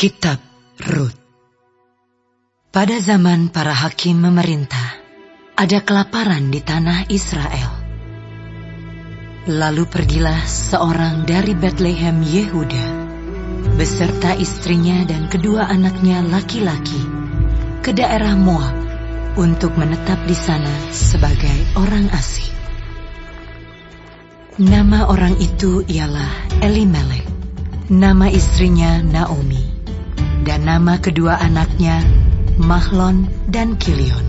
Kitab Rut. Pada zaman para hakim memerintah, ada kelaparan di tanah Israel. Lalu pergilah seorang dari Betlehem Yehuda, beserta istrinya dan kedua anaknya laki-laki, ke daerah Moab untuk menetap di sana sebagai orang asing. Nama orang itu ialah Elimelek, nama istrinya Naomi, dan nama kedua anaknya Mahlon dan Kilion.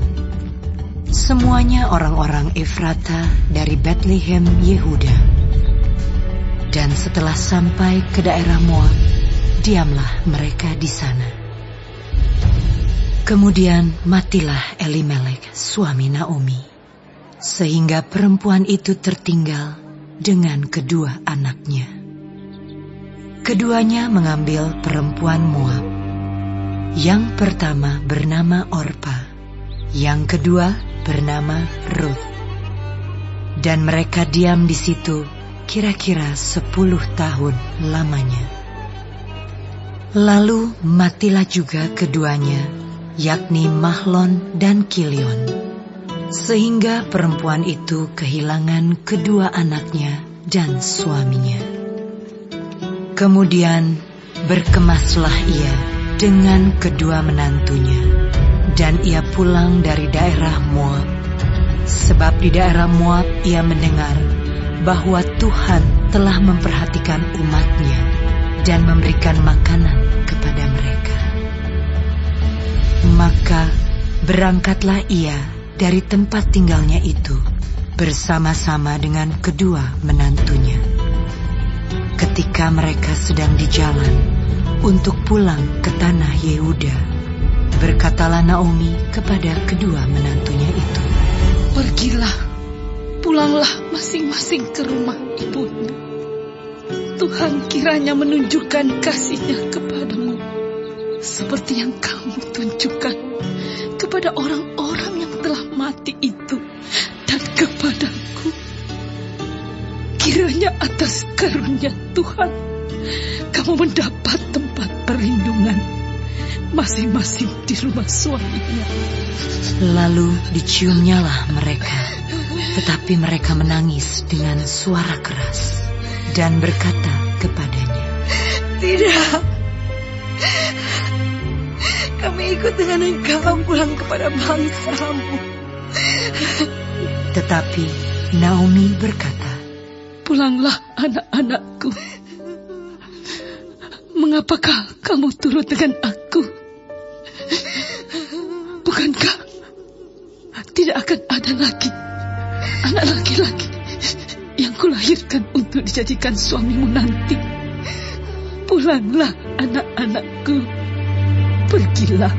Semuanya orang-orang Efrata dari Betlehem Yehuda. Dan setelah sampai ke daerah Moab, diamlah mereka di sana. Kemudian matilah Elimelek, suami Naomi, sehingga perempuan itu tertinggal dengan kedua anaknya. Keduanya mengambil perempuan Moab. Yang pertama bernama Orpa, yang kedua bernama Rut. Dan mereka diam di situ kira-kira 10 tahun lamanya. Lalu matilah juga keduanya, yakni Mahlon dan Kilion, sehingga perempuan itu kehilangan kedua anaknya dan suaminya. Kemudian berkemaslah ia dengan kedua menantunya, dan ia pulang dari daerah Moab, sebab di daerah Moab ia mendengar bahwa Tuhan telah memperhatikan umatnya dan memberikan makanan kepada mereka. Maka berangkatlah ia dari tempat tinggalnya itu bersama-sama dengan kedua menantunya. Ketika mereka sedang di jalan untuk pulang ke tanah Yehuda, berkatalah Naomi kepada kedua menantunya itu, "Pergilah, pulanglah masing-masing ke rumah ibumu. Tuhan kiranya menunjukkan kasih-Nya kepadamu, seperti yang kamu tunjukkan kepada orang-orang yang telah mati itu dan kepadaku. Kiranya atas karunia Tuhan kamu mendapat tempat perlindungan masing-masing di rumah suaminya." Lalu diciumnyalah mereka, tetapi mereka menangis dengan suara keras dan berkata kepadanya, "Tidak, kami ikut dengan engkau pulang kepada bangsamu." Tetapi Naomi berkata, "Pulanglah anak-anakku. Mengapakah kamu turut dengan aku? Bukankah tidak akan ada lagi anak laki-laki yang kulahirkan untuk dijadikan suamimu nanti? Pulanglah anak-anakku, pergilah,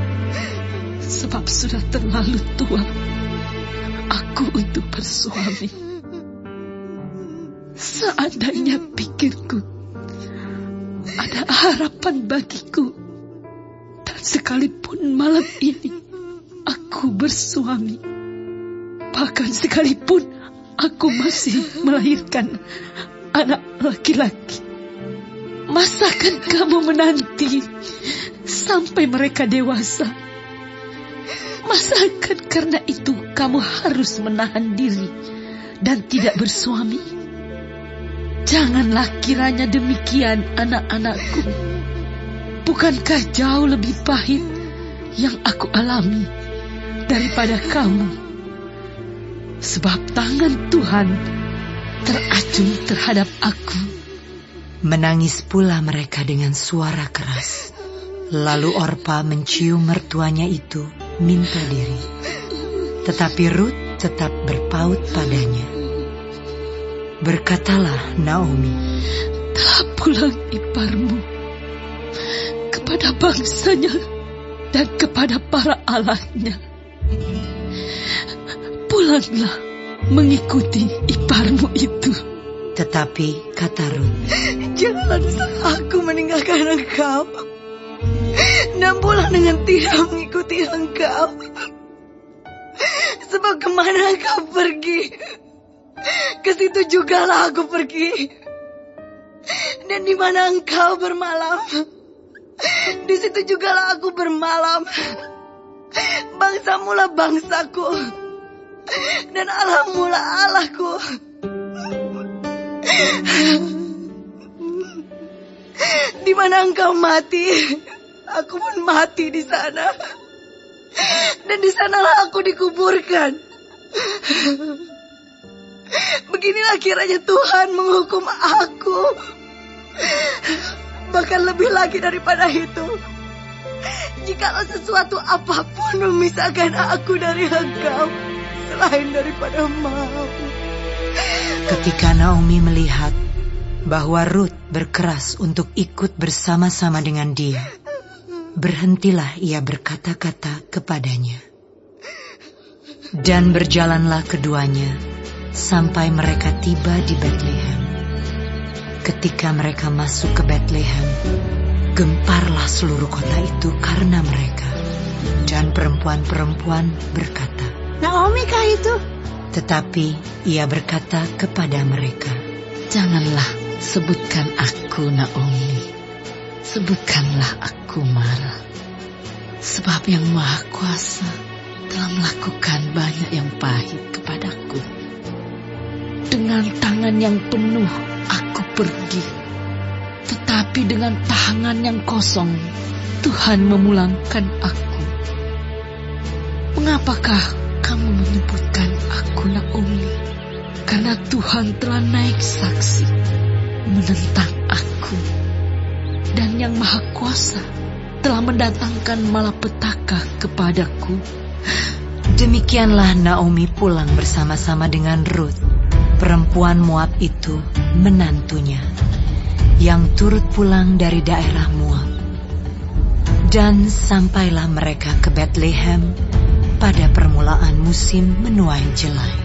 sebab sudah terlalu tua aku untuk bersuami. Seandainya pikirku ada harapan bagiku, dan sekalipun malam ini aku bersuami, bahkan sekalipun aku masih melahirkan anak laki-laki, masakan kamu menanti sampai mereka dewasa? Masakan karena itu kamu harus menahan diri dan tidak bersuami? Janganlah kiranya demikian, anak-anakku. Bukankah jauh lebih pahit yang aku alami daripada kamu? Sebab tangan Tuhan teracung terhadap aku." Menangis pula mereka dengan suara keras. Lalu Orpa mencium mertuanya itu minta diri. Tetapi Rut tetap berpaut padanya. Berkatalah Naomi, "Telah pulang iparmu kepada bangsanya dan kepada para allahnya. Pulanglah mengikuti iparmu itu." Tetapi kata Rut, "Janganlah aku meninggalkan engkau dan pulang dengan tidak mengikuti engkau. Sebab kemana engkau pergi, ke situ jugalah aku pergi. Dan di mana engkau bermalam, di situ jugalah aku bermalam. Bangsamu lah bangsaku, dan Allahmu lah Allahku. Di mana engkau mati, aku pun mati di sana. Dan di sanalah aku dikuburkan. Beginilah kiranya Tuhan menghukum aku. Bahkan lebih lagi daripada itu, jikalau sesuatu apapun memisahkan aku dari engkau, selain daripada mau." ketika Naomi melihat bahwa Rut berkeras untuk ikut bersama-sama dengan dia, berhentilah ia berkata-kata kepadanya. Dan berjalanlah keduanya sampai mereka tiba di Betlehem. Ketika mereka masuk ke Betlehem, gemparlah seluruh kota itu karena mereka. Dan perempuan-perempuan berkata, "Naomi kah itu?" Tetapi ia berkata kepada mereka, "Janganlah sebutkan aku Naomi, sebutkanlah aku Mara. Sebab yang Maha Kuasa telah melakukan banyak yang pahit kepadaku. Dengan tangan yang penuh aku pergi, tetapi dengan tangan yang kosong Tuhan memulangkan aku. Mengapakah kamu menyebutkan aku Naomi? Karena Tuhan telah naik saksi menentang aku, dan yang Maha Kuasa telah mendatangkan malapetaka kepadaku." Demikianlah Naomi pulang bersama-sama dengan Rut, perempuan Moab itu, menantunya, yang turut pulang dari daerah Moab. Dan sampailah mereka ke Betlehem pada permulaan musim menuai jelai.